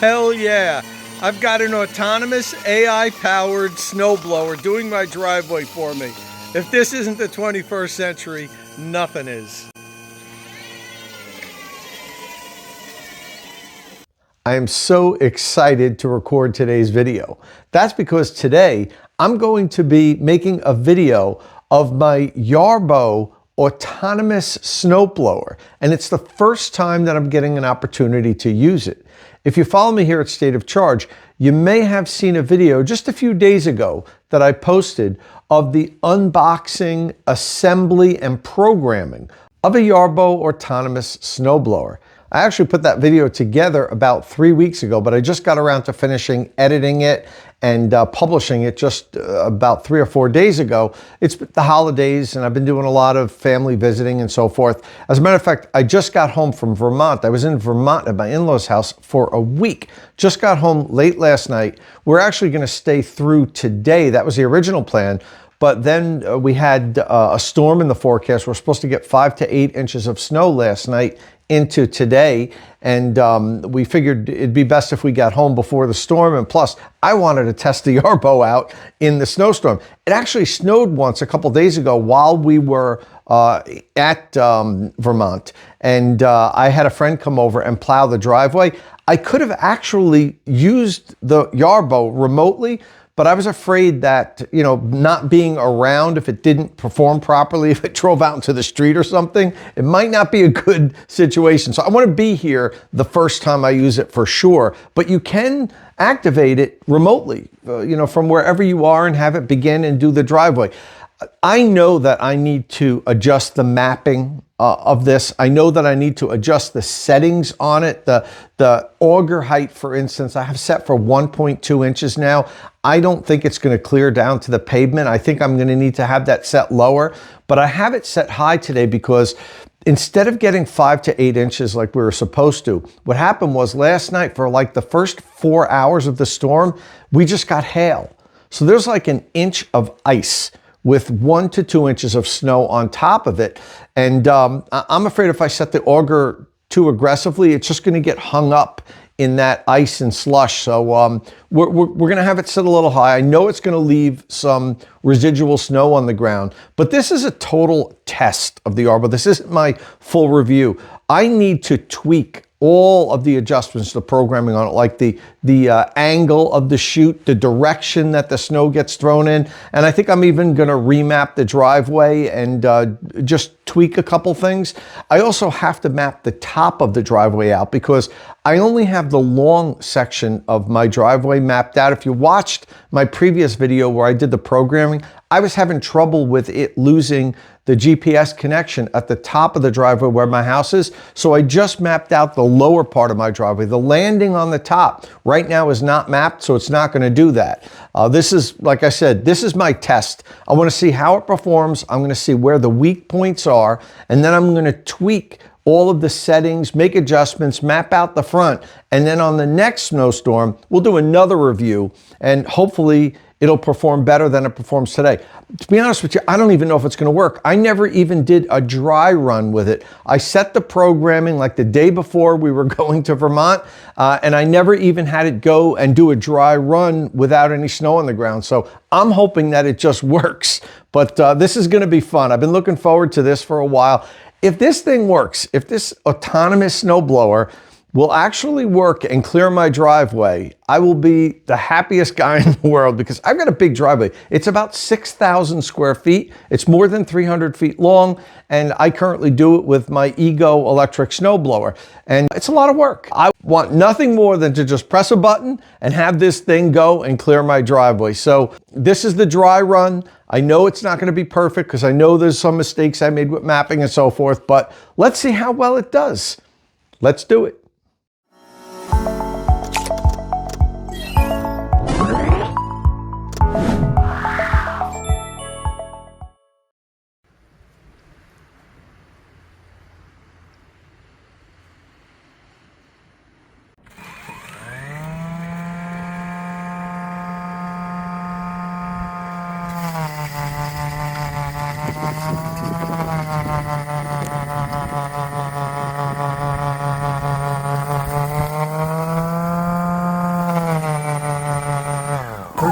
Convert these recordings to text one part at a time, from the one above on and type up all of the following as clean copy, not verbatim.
Hell yeah! I've got an autonomous AI-powered snowblower doing my driveway for me. If this isn't the 21st century, nothing is. I am so excited to record today's video. That's because today I'm going to be making a video of my Yarbo autonomous snowblower, and it's the first time that I'm getting an opportunity to use it. If you follow me here at State of Charge, you may have seen a video just a few days ago that I posted of the unboxing, assembly, and programming of a Yarbo autonomous snowblower. I actually put that video together about 3 weeks ago, but I just got around to finishing editing it and publishing it just about 3 or 4 days ago. It's the holidays and I've been doing a lot of family visiting and so forth. As a matter of fact, I just got home from Vermont. I was in Vermont at my in-laws' house for a week. Just got home late last night. We're actually gonna stay through today. That was the original plan. But then we had a storm in the forecast. We're supposed to get 5 to 8 inches of snow last night into today, and we figured it'd be best if we got home before the storm, and plus I wanted to test the Yarbo out in the snowstorm. It actually snowed once a couple days ago while we were at Vermont, and I had a friend come over and plow the driveway. I could have actually used the Yarbo remotely, but I was afraid that, you know, not being around, if it didn't perform properly, if it drove out into the street or something, it might not be a good situation. So I want to be here the first time I use it for sure, but you can activate it remotely, you know, from wherever you are and have it begin and do the driveway. I know that I need to adjust the mapping of this. I know that I need to adjust the settings on it. The auger height, for instance, I have set for 1.2 inches now. I don't think it's going to clear down to the pavement. I think I'm going to need to have that set lower, but I have it set high today because instead of getting 5 to 8 inches like we were supposed to, what happened was last night for like the first 4 hours of the storm, we just got hail. So there's like an inch of ice with 1 to 2 inches of snow on top of it. And I'm afraid if I set the auger too aggressively, it's just going to get hung up in that ice and slush. So we're going to have it set a little high. I know it's going to leave some residual snow on the ground, but this is a total test of the Yarbo. This isn't my full review. I need to tweak all of the adjustments to programming on it, like the angle of the chute, the direction that the snow gets thrown in. And I think I'm even gonna remap the driveway and just tweak a couple things. I also have to map the top of the driveway out because I only have the long section of my driveway mapped out. If you watched my previous video where I did the programming, I was having trouble with it losing the GPS connection at the top of the driveway where my house is. So I just mapped out the lower part of my driveway. The landing on the top right now is not mapped, so it's not going to do that. This is, like I said, this is my test. I want to see how it performs. I'm going to see where the weak points are, and then I'm going to tweak all of the settings, make adjustments, map out the front, and then on the next snowstorm, we'll do another review, and hopefully it'll perform better than it performs today. To be honest with you, I don't even know if it's going to work. I never even did a dry run with it. I set the programming like the day before we were going to Vermont, and I never even had it go and do a dry run without any snow on the ground. So I'm hoping that it just works, but this is going to be fun. I've been looking forward to this for a while. If this thing works, if this autonomous snowblower will actually work and clear my driveway, I will be the happiest guy in the world because I've got a big driveway. It's about 6,000 square feet. It's more than 300 feet long, and I currently do it with my Ego electric snowblower, and it's a lot of work. I want nothing more than to just press a button and have this thing go and clear my driveway. So this is the dry run. I know it's not going to be perfect because I know there's some mistakes I made with mapping and so forth, but let's see how well it does. Let's do it.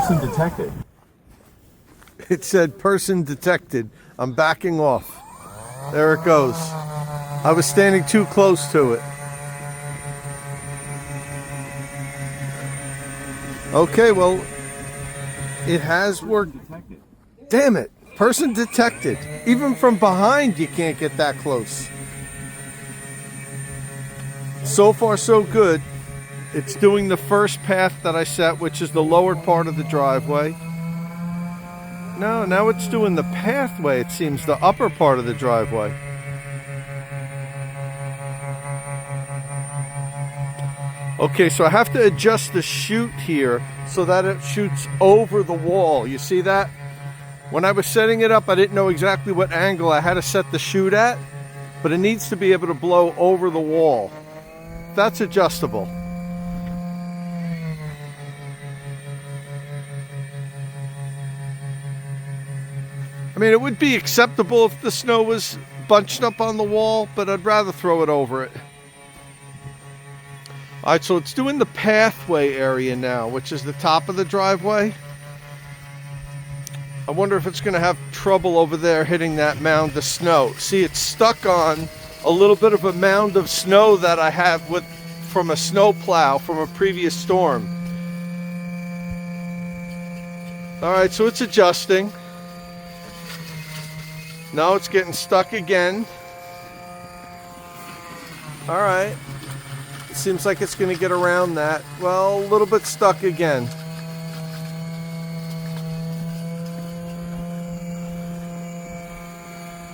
Person detected. It said person detected. I'm backing off. There it goes. I was standing too close to it. Okay, well, it has worked. Damn it. Person detected. Even from behind, you can't get that close. So far, so good. It's doing the first path that I set, which is the lower part of the driveway. No, now it's doing the pathway, it seems, the upper part of the driveway. Okay, so I have to adjust the chute here so that it shoots over the wall. You see that? When I was setting it up, I didn't know exactly what angle I had to set the chute at, but it needs to be able to blow over the wall. That's adjustable. I mean, it would be acceptable if the snow was bunched up on the wall, but I'd rather throw it over it. All right, so it's doing the pathway area now, which is the top of the driveway. I wonder if it's going to have trouble over there hitting that mound of snow. See, it's stuck on a little bit of a mound of snow that I have from a snow plow from a previous storm. All right, so it's adjusting. No, it's getting stuck again. All right. It seems like it's going to get around that. Well, a little bit stuck again.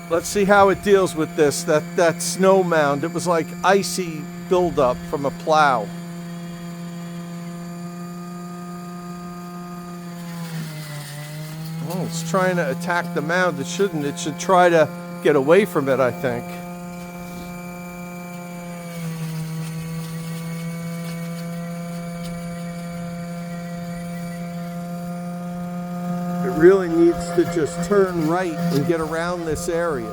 Let's see how it deals with this. That snow mound. It was like icy buildup from a plow. Oh, it's trying to attack the mound. It shouldn't. It should try to get away from it, I think. It really needs to just turn right and get around this area.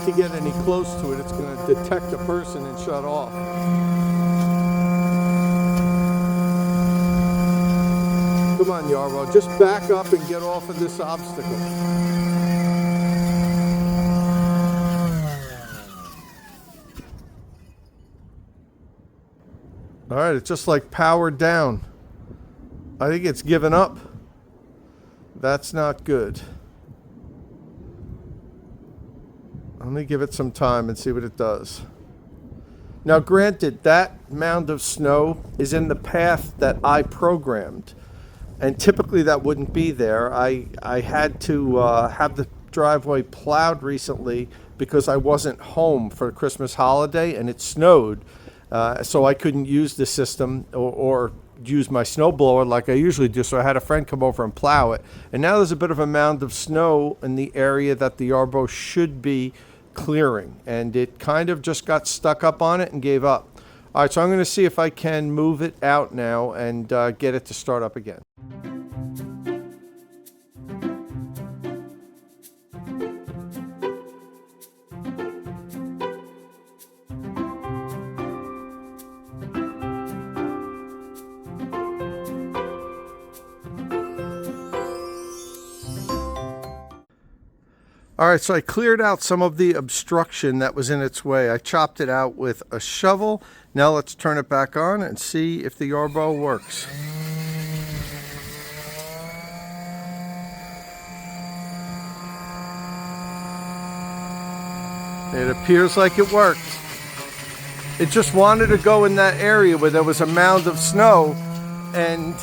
To get any close to it, it's going to detect a person and shut off. Come on, Yarbo, just back up and get off of this obstacle. All right, it's just like powered down. I think it's given up. That's not good. Let me give it some time and see what it does. Now, granted, that mound of snow is in the path that I programmed, and typically that wouldn't be there. I had to have the driveway plowed recently because I wasn't home for the Christmas holiday and it snowed, so I couldn't use the system or use my snowblower like I usually do, so I had a friend come over and plow it. And now there's a bit of a mound of snow in the area that the Yarbo should be clearing, and it kind of just got stuck up on it and gave up. All right, so I'm going to see if I can move it out now and get it to start up again. All right, so I cleared out some of the obstruction that was in its way. I chopped it out with a shovel. Now let's turn it back on and see if the Yarbo works. It appears like it worked. It just wanted to go in that area where there was a mound of snow, and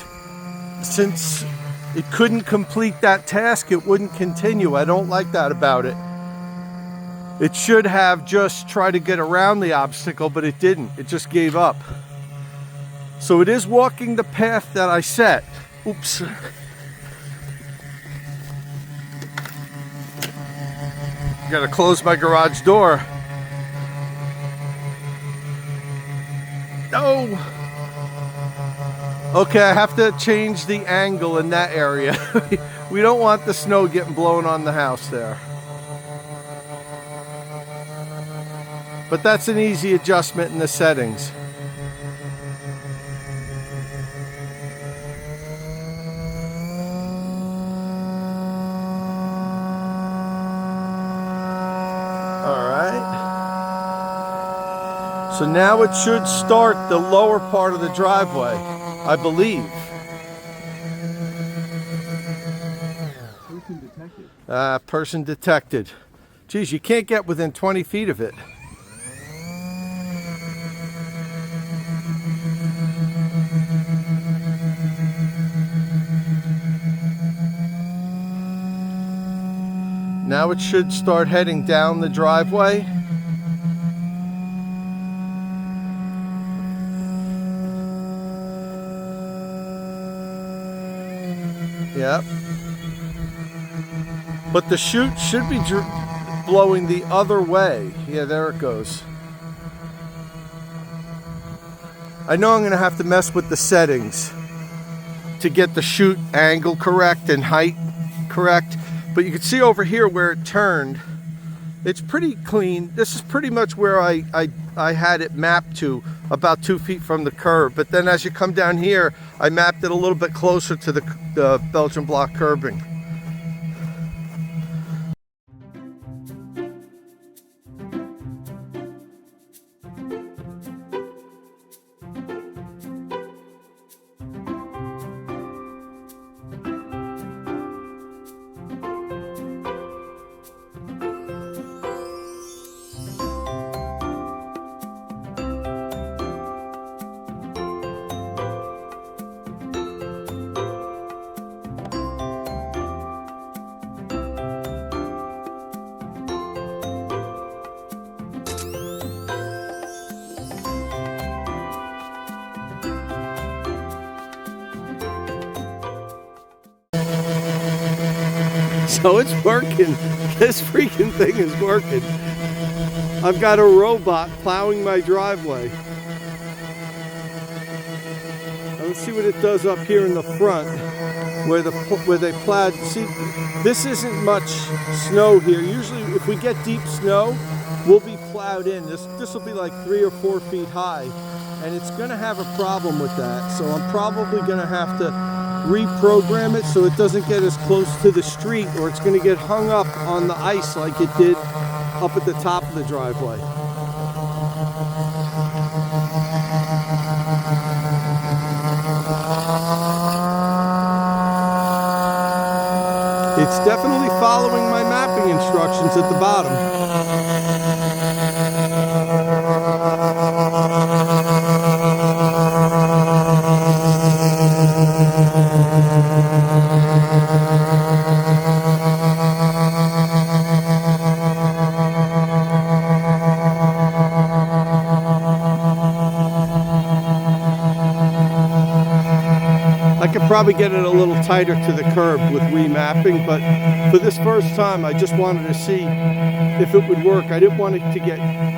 since it couldn't complete that task, it wouldn't continue. I don't like that about it. It should have just tried to get around the obstacle, but it didn't. It just gave up. So it is walking the path that I set. Oops. Gotta close my garage door. No! Okay, I have to change the angle in that area. We don't want the snow getting blown on the house there. But that's an easy adjustment in the settings. All right. So now it should start the lower part of the driveway, I believe. Person detected. Person detected. Geez, you can't get within 20 feet of it. Now it should start heading down the driveway. Yep. But the chute should be blowing the other way. Yeah, there it goes. I know I'm going to have to mess with the settings to get the chute angle correct and height correct. But you can see over here where it turned, it's pretty clean. This is pretty much where I had it mapped to, about 2 feet from the curb. But then as you come down here, I mapped it a little bit closer to the Belgian block curbing. So it's working. This freaking thing is working. I've got a robot plowing my driveway. Now let's see what it does up here in the front where they plowed. See, this isn't much snow here. Usually if we get deep snow, we'll be plowed in. This will be like 3 or 4 feet high, and it's gonna have a problem with that. So I'm probably gonna have to reprogram it so it doesn't get as close to the street, or it's going to get hung up on the ice like it did up at the top of the driveway. It's definitely following my mapping instructions at the bottom. I could probably get it a little tighter to the curb with remapping, but for this first time I just wanted to see if it would work. I didn't want it to get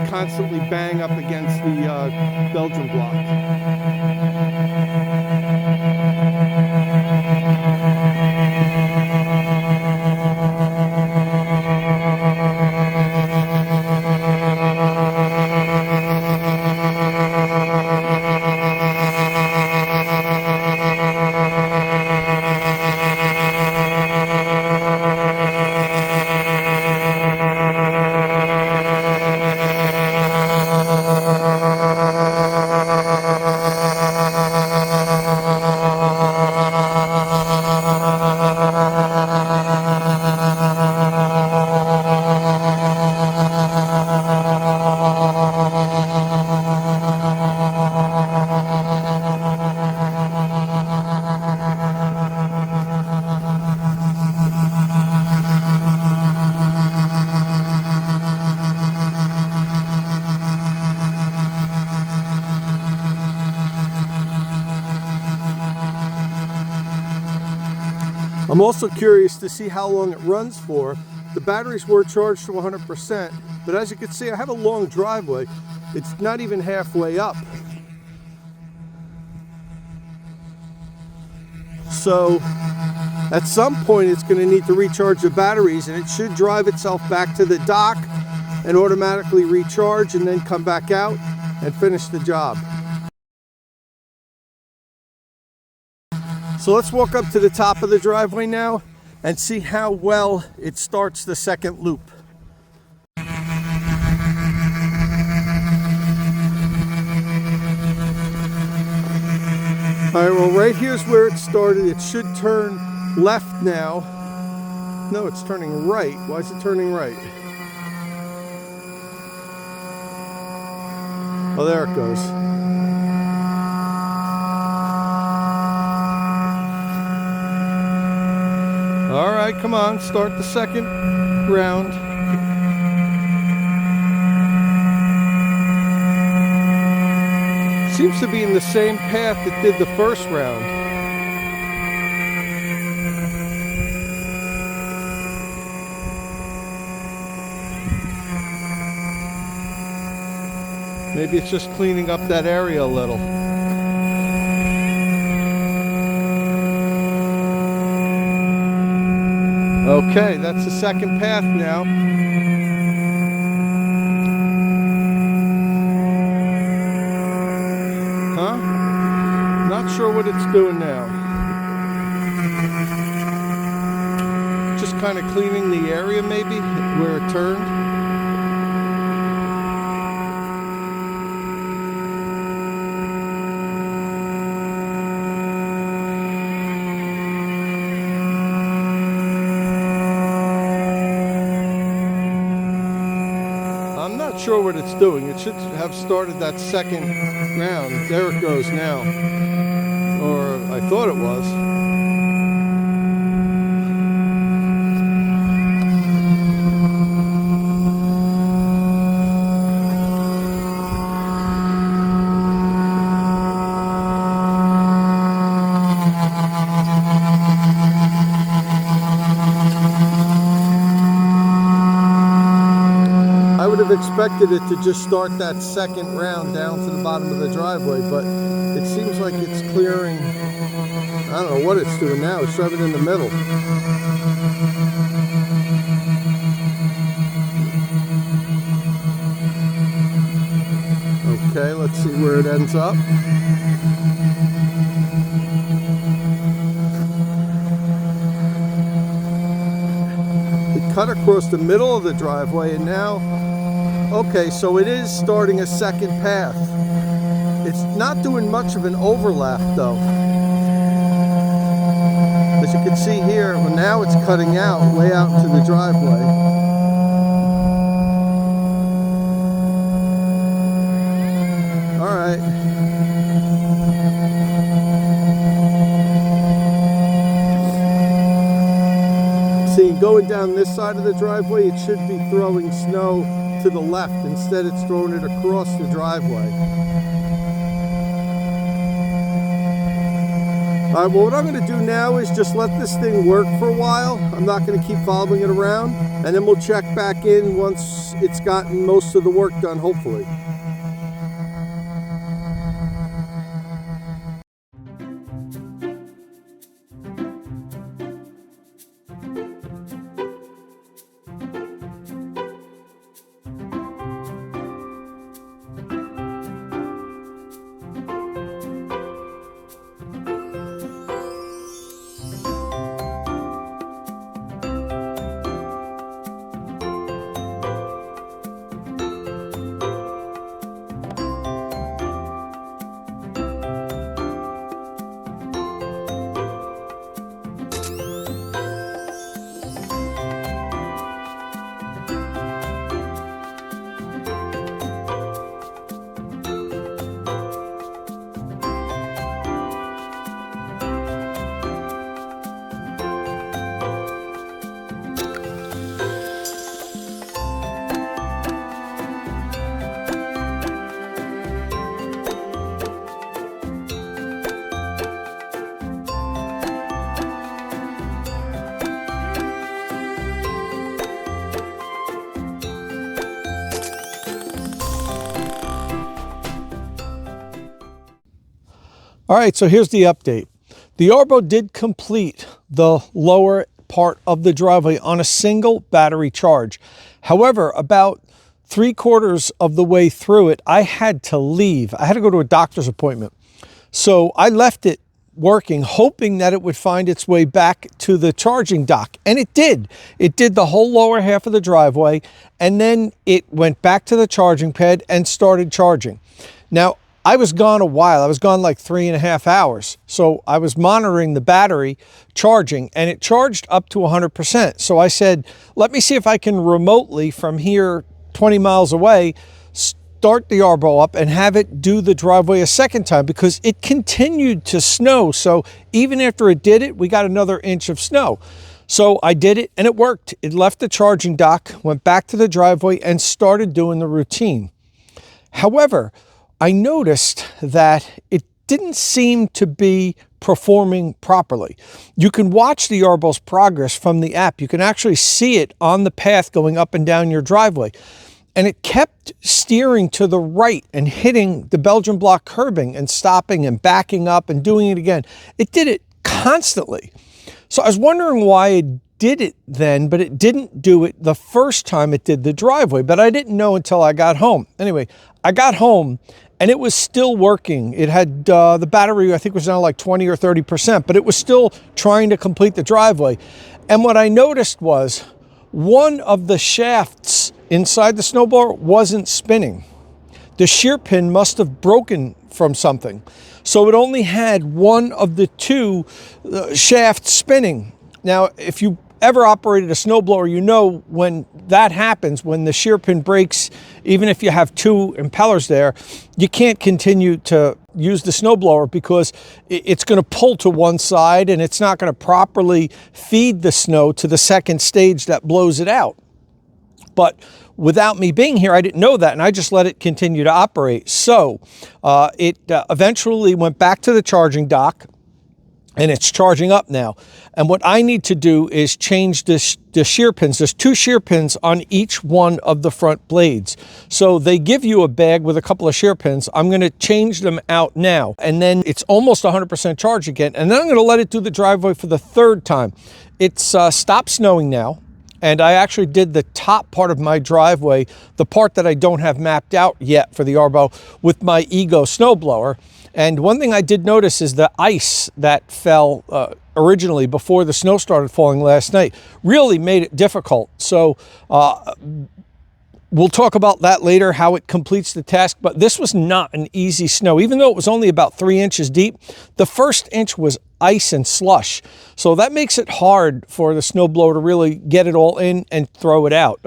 constantly bang up against the Belgian block. I'm also curious to see how long it runs for. The batteries were charged to 100%, but as you can see, I have a long driveway. It's not even halfway up. So at some point it's going to need to recharge the batteries, and it should drive itself back to the dock and automatically recharge and then come back out and finish the job. So let's walk up to the top of the driveway now and see how well it starts the second loop. All right, well, right here's where it started. It should turn left now. No, it's turning right. Why is it turning right? Oh, there it goes. All right, come on, start the second round. Seems to be in the same path it did the first round. Maybe it's just cleaning up that area a little. Okay, that's the second path now. Huh? Not sure what it's doing now. Just kind of cleaning the area maybe where it turned. I'm not sure what it's doing. It should have started that second round. There it goes now. Or I thought it was. I would have expected it to just start that second round down to the bottom of the driveway, but it seems like it's clearing. I don't know what it's doing now. It's driving in the middle. Okay, let's see where it ends up. It cut across the middle of the driveway, and now, okay, so it is starting a second path. It's not doing much of an overlap though. As you can see here, well, now it's cutting out, way out into the driveway. All right. See, going down this side of the driveway, it should be throwing snow to the left. Instead, it's throwing it across the driveway. All right, well, what I'm going to do now is just let this thing work for a while. I'm not going to keep following it around, and then we'll check back in once it's gotten most of the work done, hopefully. All right, so here's the update. The Yarbo did complete the lower part of the driveway on a single battery charge. However, about 3/4 of the way through it, I had to leave. I had to go to a doctor's appointment. So I left it working, hoping that it would find its way back to the charging dock. And it did. It did the whole lower half of the driveway. And then it went back to the charging pad and started charging. Now, I was gone a while. I was gone like 3.5 hours. So I was monitoring the battery charging, and it charged up to 100%. So I said, let me see if I can remotely from here 20 miles away, start the Yarbo up and have it do the driveway a second time, because it continued to snow. So even after it did it, we got another inch of snow. So I did it and it worked. It left the charging dock, went back to the driveway and started doing the routine. However, I noticed that it didn't seem to be performing properly. You can watch the Yarbo's progress from the app. You can actually see it on the path going up and down your driveway. And it kept steering to the right and hitting the Belgian block curbing and stopping and backing up and doing it again. It did it constantly. So I was wondering why it did it then, but it didn't do it the first time it did the driveway. But I didn't know until I got home. Anyway, I got home and it was still working. It had the battery, I think, was down like 20 or 30%, but it was still trying to complete the driveway. And what I noticed was one of the shafts inside the snowblower wasn't spinning. The shear pin must have broken from something. So it only had one of the two shafts spinning. Now, if you ever operated a snowblower, you know when that happens, when the shear pin breaks, even if you have two impellers there, you can't continue to use the snowblower because it's going to pull to one side and it's not going to properly feed the snow to the second stage that blows it out. But without me being here, I didn't know that, and I just let it continue to operate. So it eventually went back to the charging dock, and it's charging up now. And what I need to do is change the shear pins. There's 2 shear pins on each one of the front blades. So they give you a bag with a couple of shear pins. I'm going to change them out now. And then it's almost 100% charge again. And then I'm going to let it do the driveway for the 3rd time. It's stopped snowing now. And I actually did the top part of my driveway, the part that I don't have mapped out yet for the Yarbo, with my Ego snowblower. And one thing I did notice is the ice that fell originally before the snow started falling last night really made it difficult. So we'll talk about that later, how it completes the task. But this was not an easy snow. Even though it was only about 3 inches deep, the first inch was ice and slush. So that makes it hard for the snowblower to really get it all in and throw it out.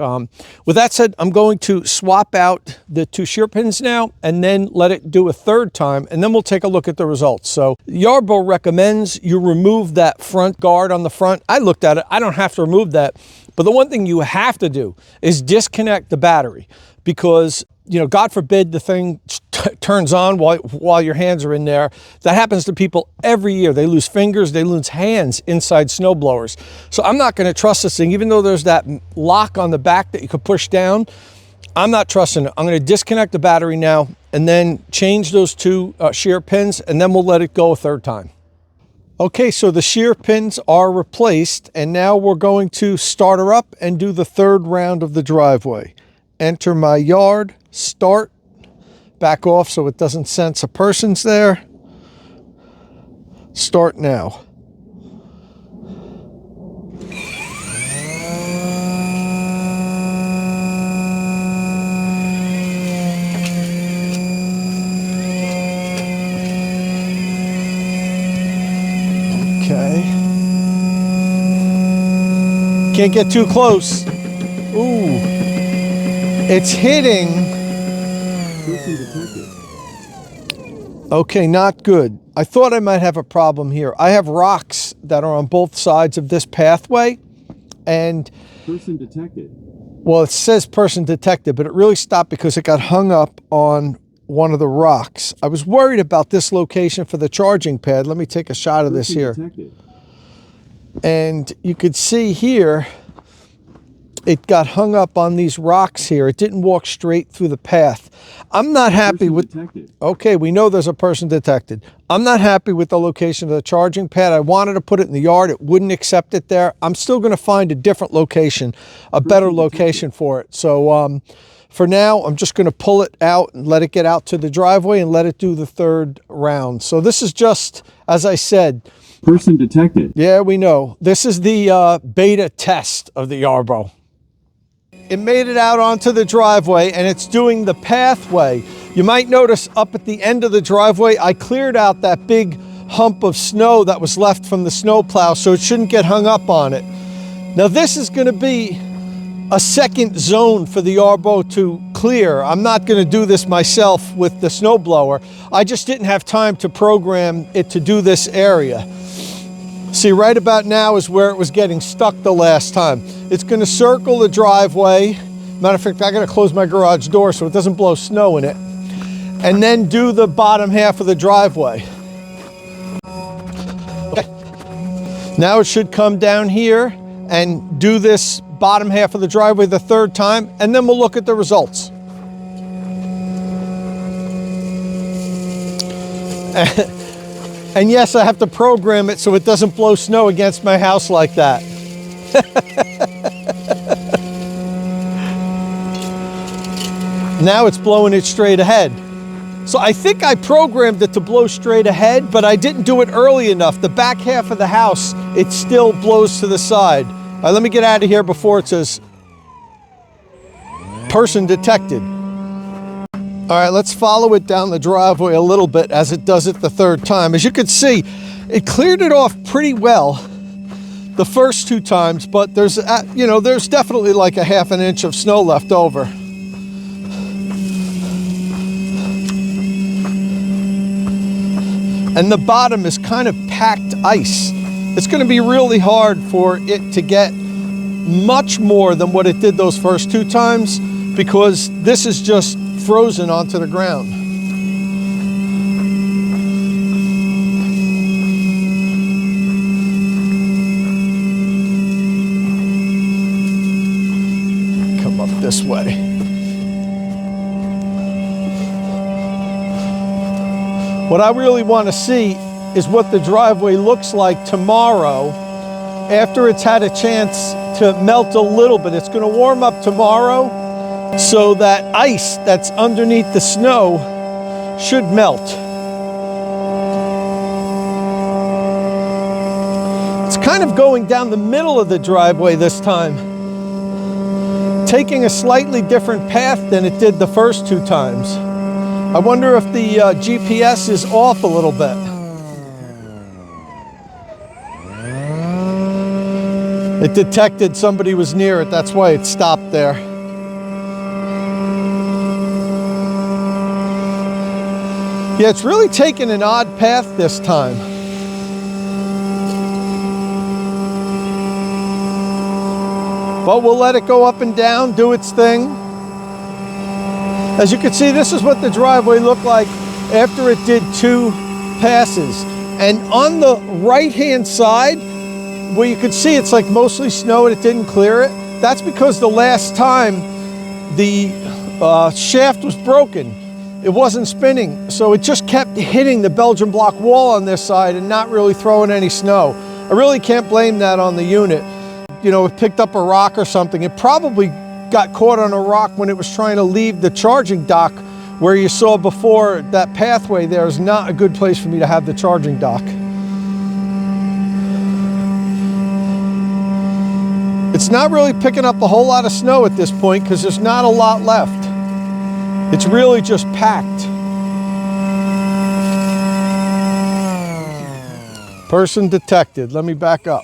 With that said, I'm going to swap out the 2 shear pins now and then let it do a 3rd time, and then we'll take a look at the results. So Yarbo recommends you remove that front guard on the front. I looked at it. I don't have to remove that. But the one thing you have to do is disconnect the battery, because, you know, God forbid the thing turns on while your hands are in there. That happens to people every year. They lose fingers, they lose hands inside snowblowers. So I'm not going to trust this thing, even though there's that lock on the back that you could push down. I'm not trusting it. I'm going to disconnect the battery now and then change those 2 shear pins, and then we'll let it go a 3rd time. Okay, so the shear pins are replaced, and now we're going to start her up and do the 3rd round of the driveway. Enter my yard, start, back off so it doesn't sense a person's there. Start now. Okay. Can't get too close. Ooh. It's hitting. Okay, not good. I thought I might have a problem here. I have rocks that are on both sides of this pathway, and person detected. Well, it says person detected, but it really stopped because it got hung up on one of the rocks. I was worried about this location for the charging pad. Let me take a shot of this here. Detected. And you could see here, it got hung up on these rocks here. It didn't walk straight through the path. I'm not happy with... Okay, we know there's a person detected. I'm not happy with the location of the charging pad. I wanted to put it in the yard. It wouldn't accept it there. I'm still going to find a different location, a better location for it. So for now, I'm just going to pull it out and let it get out to the driveway and let it do the third round. So this is just, as I said... Person detected. Yeah, we know. This is the beta test of the Yarbo. It made it out onto the driveway and it's doing the pathway. You might notice up at the end of the driveway, I cleared out that big hump of snow that was left from the snowplow, so it shouldn't get hung up on it. Now this is going to be a second zone for the Yarbo to clear. I'm not going to do this myself with the snowblower. I just didn't have time to program it to do this area. See, right about now is where it was getting stuck the last time. It's going to circle the driveway. Matter of fact, I got to close my garage door so it doesn't blow snow in it. And then do the bottom half of the driveway. Okay. Now it should come down here and do this bottom half of the driveway the third time, and then we'll look at the results. And yes, I have to program it so it doesn't blow snow against my house like that. Now it's blowing it straight ahead. So I think I programmed it to blow straight ahead, but I didn't do it early enough. The back half of the house, it still blows to the side. All right, let me get out of here before it says person detected. All right, let's follow it down the driveway a little bit as it does it the third time. As you can see, it cleared it off pretty well the first two times, but there's, there's definitely like a ½ an inch of snow left over. And the bottom is kind of packed ice. It's going to be really hard for it to get much more than what it did those first two times, because this is just frozen onto the ground. Come up this way. What I really want to see is what the driveway looks like tomorrow after it's had a chance to melt a little bit. It's going to warm up tomorrow, so that ice that's underneath the snow should melt. It's kind of going down the middle of the driveway this time, taking a slightly different path than it did the first two times. I wonder if the GPS is off a little bit. It detected somebody was near it, that's why it stopped there. Yeah, it's really taken an odd path this time. But we'll let it go up and down, do its thing. As you can see, this is what the driveway looked like after it did two passes. And on the right-hand side, where you could see it's like mostly snow and it didn't clear it, that's because the last time the shaft was broken. It wasn't spinning, so it just kept hitting the Belgian block wall on this side and not really throwing any snow. I really can't blame that on the unit. You know, it picked up a rock or something. It probably got caught on a rock when it was trying to leave the charging dock where you saw before. That pathway there is not a good place for me to have the charging dock. It's not really picking up a whole lot of snow at this point because there's not a lot left. It's really just packed. Person detected. Let me back up.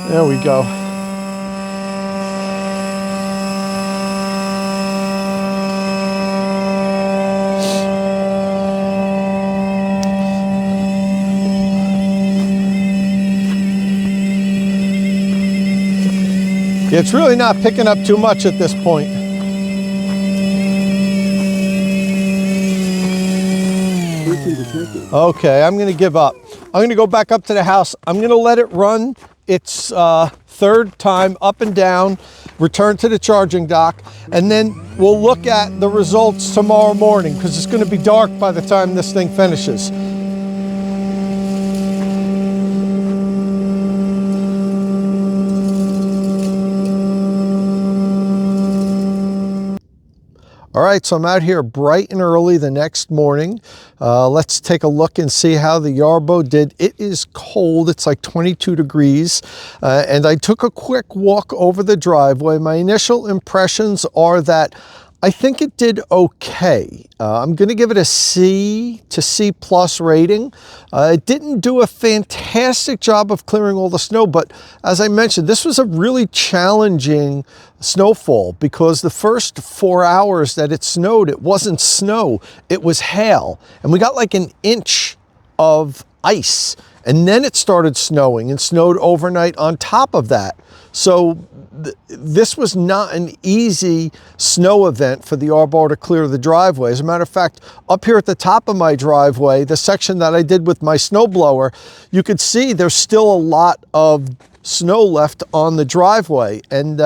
There we go. It's really not picking up too much at this point. Okay, I'm going to give up. I'm going to go back up to the house. I'm going to let it run its third time up and down, return to the charging dock, and then we'll look at the results tomorrow morning because it's going to be dark by the time this thing finishes. All right, so I'm out here bright and early the next morning. Let's take a look and see how the Yarbo did. It is cold, it's like 22 degrees, and I took a quick walk over the driveway. My initial impressions are that I think it did okay. I'm going to give it a C to C plus rating. It didn't do a fantastic job of clearing all the snow, but as I mentioned, this was a really challenging snowfall because the first 4 hours that it snowed, it wasn't snow, it was hail. And we got like an inch of ice. And then it started snowing and snowed overnight on top of that. So this was not an easy snow event for the Yarbo to clear the driveway. As a matter of fact, up here at the top of my driveway, the section that I did with my snowblower, you could see there's still a lot of snow left on the driveway. And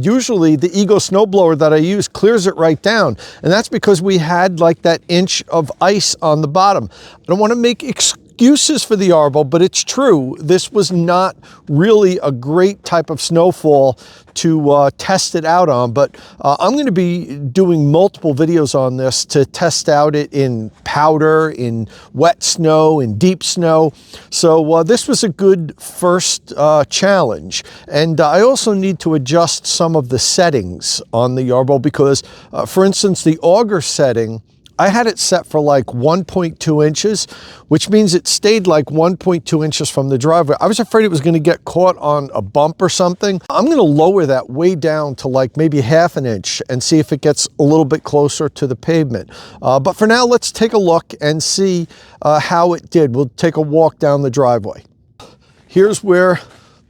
usually the Ego snowblower that I use clears it right down. And that's because we had like that inch of ice on the bottom. I don't want to make excuses for the Yarbo, but it's true. This was not really a great type of snowfall to test it out on, but I'm going to be doing multiple videos on this to test out it in powder, in wet snow, in deep snow. So this was a good first challenge. And I also need to adjust some of the settings on the Yarbo because, for instance, the auger setting, I had it set for like 1.2 inches, which means it stayed like 1.2 inches from the driveway. I was afraid it was going to get caught on a bump or something. I'm going to lower that way down to like maybe 1/2 inch and see if it gets a little bit closer to the pavement. But for now, let's take a look and see how it did. We'll take a walk down the driveway. Here's where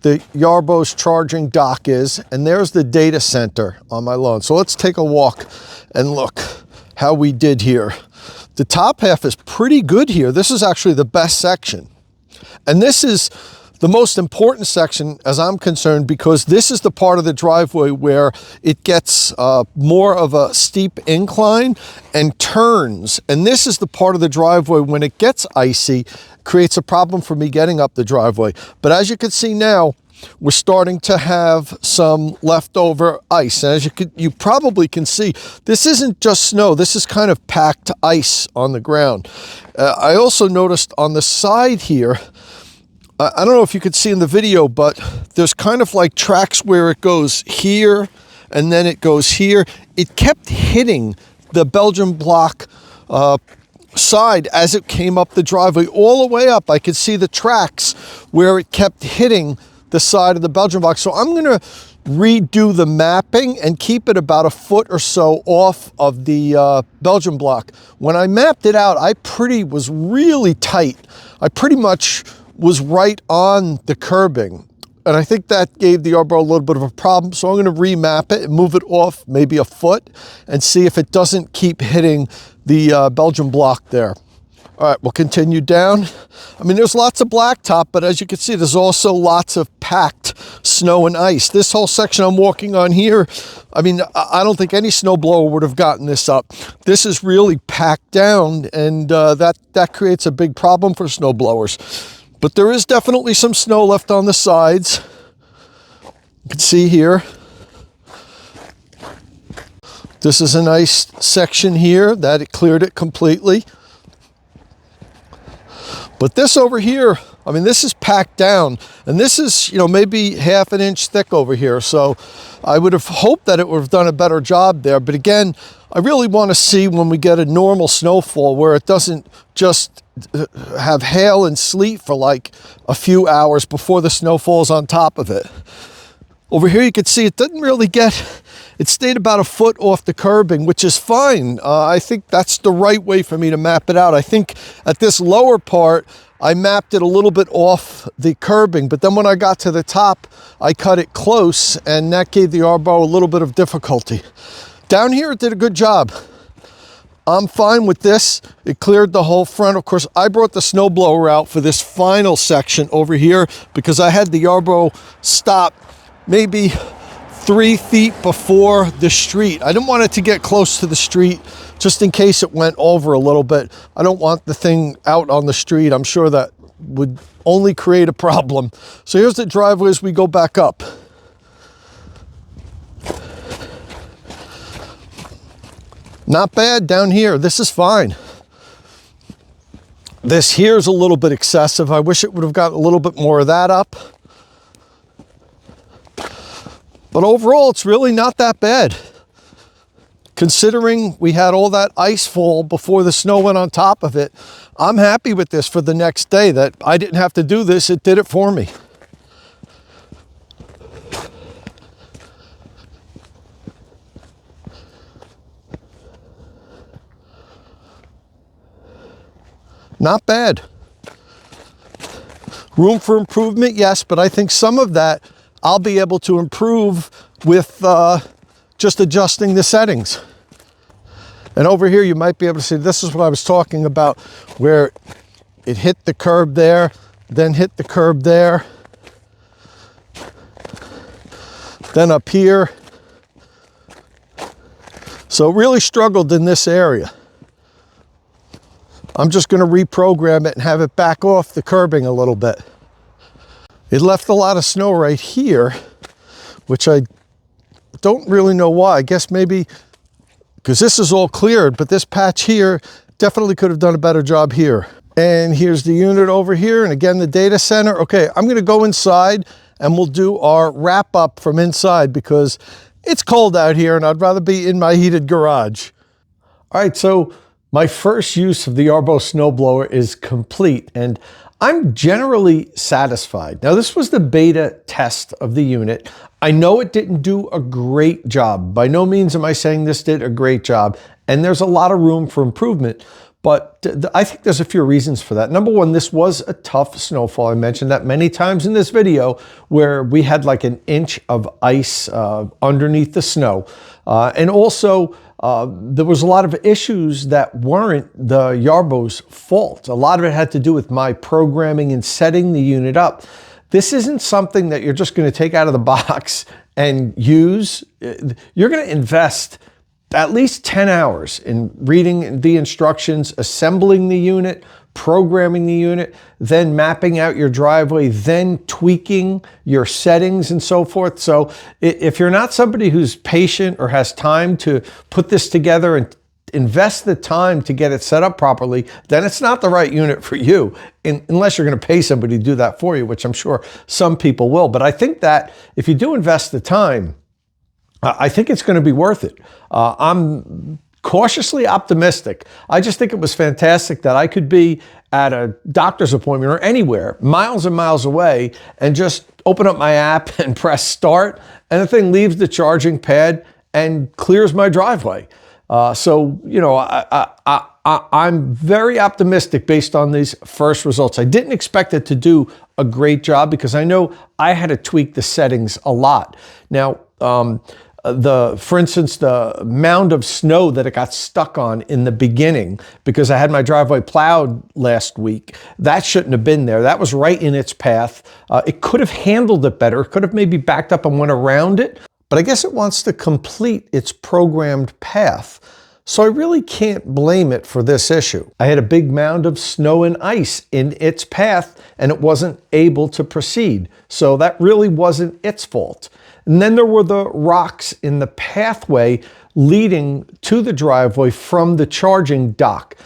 the Yarbo's charging dock is, and there's the data center on my lawn. So let's take a walk and look how we did here. The top half is pretty good here. This is actually the best section. And this is the most important section as I'm concerned because this is the part of the driveway where it gets more of a steep incline and turns. And this is the part of the driveway when it gets icy, creates a problem for me getting up the driveway. But as you can see now, we're starting to have some leftover ice. And as you probably can see, this isn't just snow. This is kind of packed ice on the ground. I also noticed on the side here, I don't know if you could see in the video, but there's kind of like tracks where it goes here and then it goes here. It kept hitting the Belgian block side as it came up the driveway all the way up. I could see the tracks where it kept hitting the side of the Belgian block. So I'm going to redo the mapping and keep it about 1 foot or so off of the Belgian block. When I mapped it out, I was really tight. I pretty much was right on the curbing. And I think that gave the Yarbo a little bit of a problem. So I'm going to remap it and move it off maybe 1 foot and see if it doesn't keep hitting the Belgian block there. All right, we'll continue down. I mean, there's lots of blacktop, but as you can see, there's also lots of packed snow and ice. This whole section I'm walking on here, I mean, I don't think any snowblower would have gotten this up. This is really packed down, and that creates a big problem for snowblowers. But there is definitely some snow left on the sides. You can see here. This is a nice section here that it cleared it completely. But this over here, I mean, this is packed down, and this is, you know, maybe 1/2 inch thick over here. So I would have hoped that it would have done a better job there. But again, I really want to see when we get a normal snowfall where it doesn't just have hail and sleet for like a few hours before the snow falls on top of it. Over here, you can see it didn't really it stayed about 1 foot off the curbing, which is fine. I think that's the right way for me to map it out. I think at this lower part, I mapped it a little bit off the curbing, but then when I got to the top, I cut it close, and that gave the Yarbo a little bit of difficulty. Down here, it did a good job. I'm fine with this. It cleared the whole front. Of course, I brought the snowblower out for this final section over here because I had the Yarbo stop maybe 3 feet before the street. I didn't want it to get close to the street just in case it went over a little bit. I don't want the thing out on the street. I'm sure that would only create a problem. So here's the driveway as we go back up. Not bad down here. This is fine. This here is a little bit excessive. I wish it would have gotten a little bit more of that up. But overall, it's really not that bad. Considering we had all that ice fall before the snow went on top of it, I'm happy with this for the next day that I didn't have to do this. It did it for me. Not bad. Room for improvement, yes, but I think some of that I'll be able to improve with just adjusting the settings. And over here, you might be able to see, this is what I was talking about, where it hit the curb there, then hit the curb there, then up here. So really struggled in this area. I'm just going to reprogram it and have it back off the curbing a little bit. It left a lot of snow right here, which I don't really know why. I guess maybe because this is all cleared, but this patch here definitely could have done a better job here. And here's the unit over here, and again, the data center. Okay, I'm going to go inside and we'll do our wrap up from inside because it's cold out here and I'd rather be in my heated garage. All right, so my first use of the Yarbo snowblower is complete and I'm generally satisfied. Now, this was the beta test of the unit. I know it didn't do a great job. By no means am I saying this did a great job, and there's a lot of room for improvement, but I think there's a few reasons for that. Number one, this was a tough snowfall. I mentioned that many times in this video where we had like an inch of ice underneath the snow. And also, there was a lot of issues that weren't the Yarbo's fault. A lot of it had to do with my programming and setting the unit up. This isn't something that you're just going to take out of the box and use. You're going to invest at least 10 hours in reading the instructions, assembling the unit, programming the unit, then mapping out your driveway, then tweaking your settings and so forth. So if you're not somebody who's patient or has time to put this together and invest the time to get it set up properly, then it's not the right unit for you, unless you're going to pay somebody to do that for you, which I'm sure some people will. But I think that if you do invest the time, I think it's going to be worth it. I'm cautiously optimistic. I just think it was fantastic that I could be at a doctor's appointment or anywhere, miles and miles away, and just open up my app and press start, and the thing leaves the charging pad and clears my driveway. So, you know, I'm very optimistic based on these first results. I didn't expect it to do a great job because I know I had to tweak the settings a lot. Now, for instance, the mound of snow that it got stuck on in the beginning because I had my driveway plowed last week, that shouldn't have been there. That was right in its path. It could have handled it better. It could have maybe backed up and went around it, but I guess it wants to complete its programmed path. So I really can't blame it for this issue. I had a big mound of snow and ice in its path and it wasn't able to proceed. So that really wasn't its fault. And then there were the rocks in the pathway leading to the driveway from the charging dock.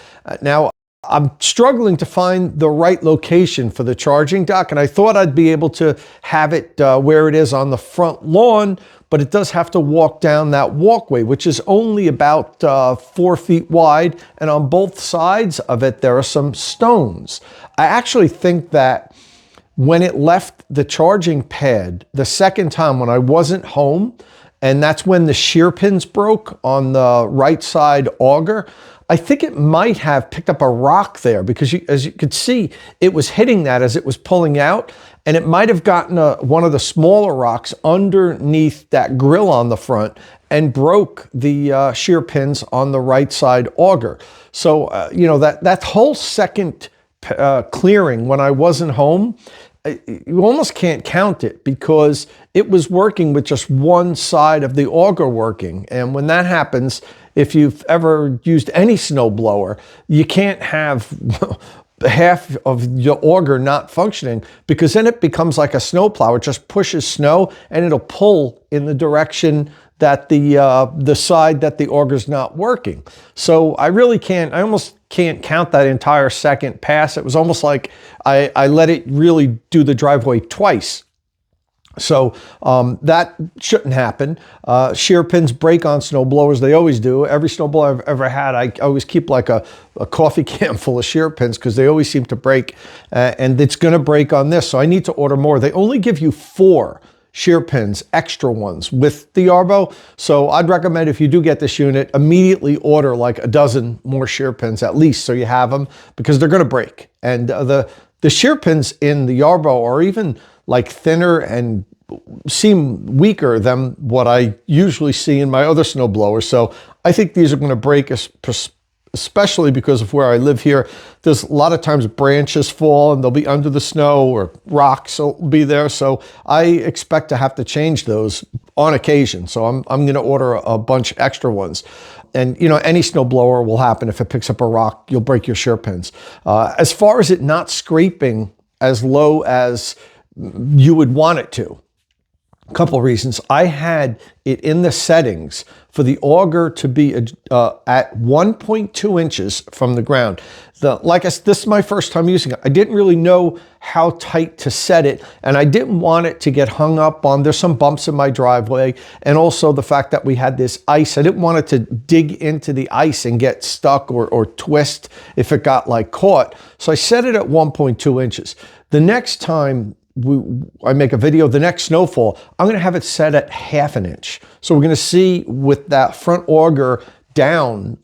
Now, I'm struggling to find the right location for the charging dock, and I thought I'd be able to have it where it is on the front lawn, but it does have to walk down that walkway, which is only about 4 feet wide, and on both sides of it, there are some stones. I actually think that when it left the charging pad the second time when I wasn't home, and that's when the shear pins broke on the right side auger, I think it might have picked up a rock there because as you could see, it was hitting that as it was pulling out, and it might have gotten one of the smaller rocks underneath that grill on the front and broke the shear pins on the right side auger. So, you know, that whole second clearing when I wasn't home, you almost can't count it because it was working with just one side of the auger working. And when that happens, if you've ever used any snowblower, you can't have half of your auger not functioning, because then it becomes like a snowplow. It just pushes snow and it'll pull in the direction that the side that the auger's not working. So I almost can't count that entire second pass. It was almost like I let it really do the driveway twice. So that shouldn't happen. Shear pins break on snow blowers. They always do. Every snowblower I've ever had, I always keep like a coffee can full of shear pins because they always seem to break. And it's going to break on this. So I need to order more. They only give you 4 shear pins, extra ones with the Yarbo. So I'd recommend, if you do get this unit, immediately order like a dozen more shear pins at least, so you have them, because they're going to break. And the shear pins in the Yarbo are even like thinner and seem weaker than what I usually see in my other snow blowers. So I think these are going to break, especially because of where I live here. There's a lot of times branches fall and they'll be under the snow, or rocks will be there. So I expect to have to change those on occasion. So I'm going to order a bunch extra ones. And you know, any snow blower will happen. If it picks up a rock, you'll break your shear pins. As far as it not scraping as low as you would want it to, a couple of reasons. I had it in the settings for the auger to be at 1.2 inches from the ground. This is my first time using it. I didn't really know how tight to set it, and I didn't want it to get hung up on. There's some bumps in my driveway, and also the fact that we had this ice. I didn't want it to dig into the ice and get stuck or twist if it got like caught. So I set it at 1.2 inches. The next time I make a video, the next snowfall, I'm going to have it set at 1/2 inch. So we're going to see with that front auger down,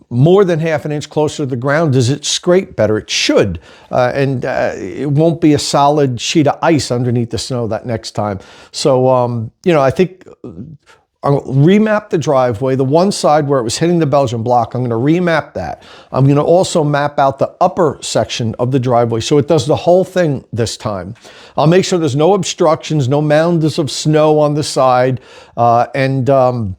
more than 1/2 inch closer to the ground, does it scrape better? It should. And it won't be a solid sheet of ice underneath the snow that next time. So, I think I'll remap the driveway, the one side where it was hitting the Belgian block. I'm going to remap that. I'm going to also map out the upper section of the driveway so it does the whole thing this time. I'll make sure there's no obstructions, no mounds of snow on the side, and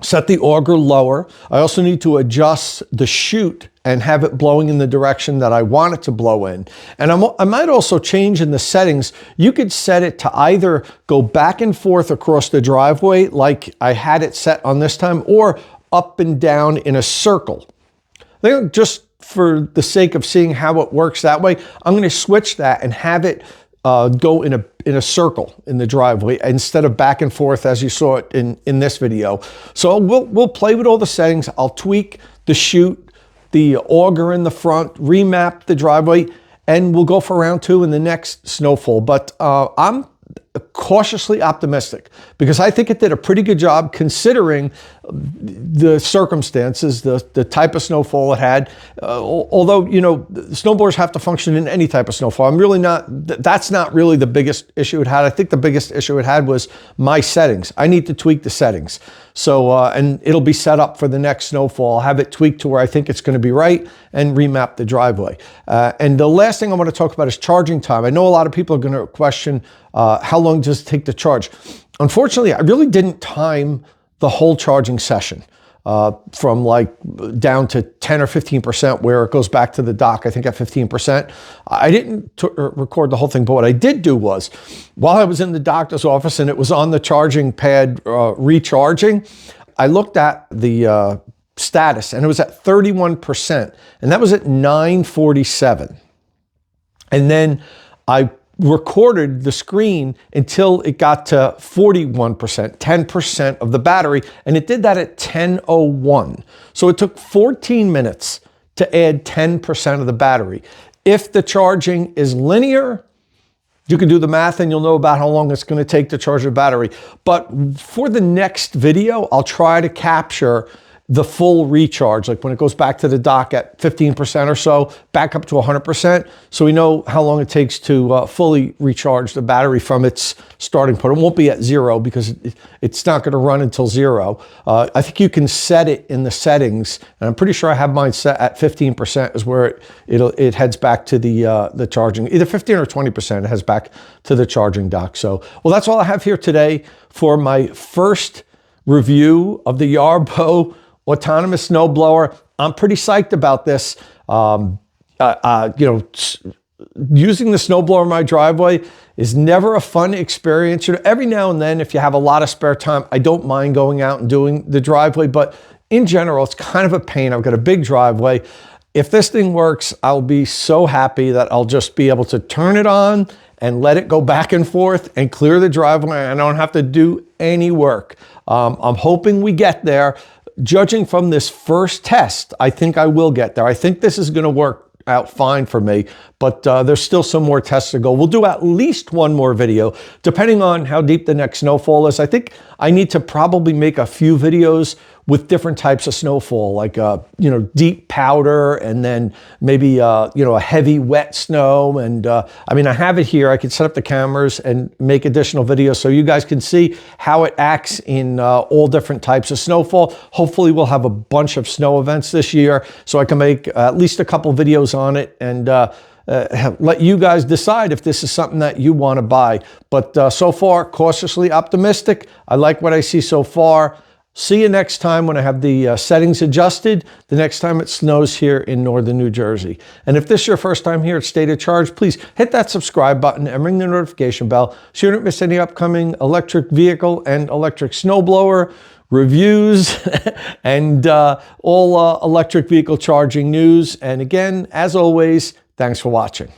set the auger lower. I also need to adjust the chute and have it blowing in the direction that I want it to blow in. And I might also change in the settings. You could set it to either go back and forth across the driveway like I had it set on this time, or up and down in a circle. I think just for the sake of seeing how it works that way, I'm going to switch that and have it go in a circle in the driveway instead of back and forth as you saw it in this video. So we'll play with all the settings. I'll tweak the chute, the auger in the front, remap the driveway, and we'll go for round 2 in the next snowfall. But I'm cautiously optimistic because I think it did a pretty good job considering the circumstances, the type of snowfall it had. Although, snowblowers have to function in any type of snowfall. That's not really the biggest issue it had. I think the biggest issue it had was my settings. I need to tweak the settings. So, and it'll be set up for the next snowfall. I'll have it tweaked to where I think it's going to be right and remap the driveway. And the last thing I want to talk about is charging time. I know a lot of people are going to question how long does it take to charge? Unfortunately, I really didn't time the whole charging session from like down to 10 or 15% where it goes back to the dock, I think at 15%. I didn't record the whole thing, but what I did do was, while I was in the doctor's office and it was on the charging pad recharging, I looked at the status and it was at 31%, and that was at 9:47. And then I recorded the screen until it got to 41%, 10% of the battery, and it did that at 10:01. So it took 14 minutes to add 10% of the battery. If the charging is linear, you can do the math and you'll know about how long it's going to take to charge the battery. But for the next video, I'll try to capture the full recharge, like when it goes back to the dock at 15% or so, back up to 100%. So we know how long it takes to fully recharge the battery from its starting point. It won't be at 0 because it's not going to run until 0. I think you can set it in the settings, and I'm pretty sure I have mine set at 15% is where it heads back to the charging. Either 15 or 20% it heads back to the charging dock. So, well, that's all I have here today for my first review of the Yarbo autonomous snowblower. I'm pretty psyched about this. Using the snowblower in my driveway is never a fun experience. Every now and then, if you have a lot of spare time, I don't mind going out and doing the driveway, but in general, it's kind of a pain. I've got a big driveway. If this thing works, I'll be so happy that I'll just be able to turn it on and let it go back and forth and clear the driveway. I don't have to do any work. I'm hoping we get there. Judging from this first test, I think I will get there. I think this is going to work out fine for me, but there's still some more tests to go. We'll do at least one more video, depending on how deep the next snowfall is. I think I need to probably make a few videos with different types of snowfall, like deep powder, and then maybe a heavy wet snow. And I mean, I have it here. I can set up the cameras and make additional videos so you guys can see how it acts in all different types of snowfall. Hopefully we'll have a bunch of snow events this year, so I can make at least a couple videos on it and let you guys decide if this is something that you want to buy. But so far, cautiously optimistic. I like what I see so far. See you next time when I have the settings adjusted, the next time it snows here in northern New Jersey. And if this is your first time here at State of Charge, please hit that subscribe button and ring the notification bell so you don't miss any upcoming electric vehicle and electric snowblower reviews and all electric vehicle charging news. And again, as always, thanks for watching.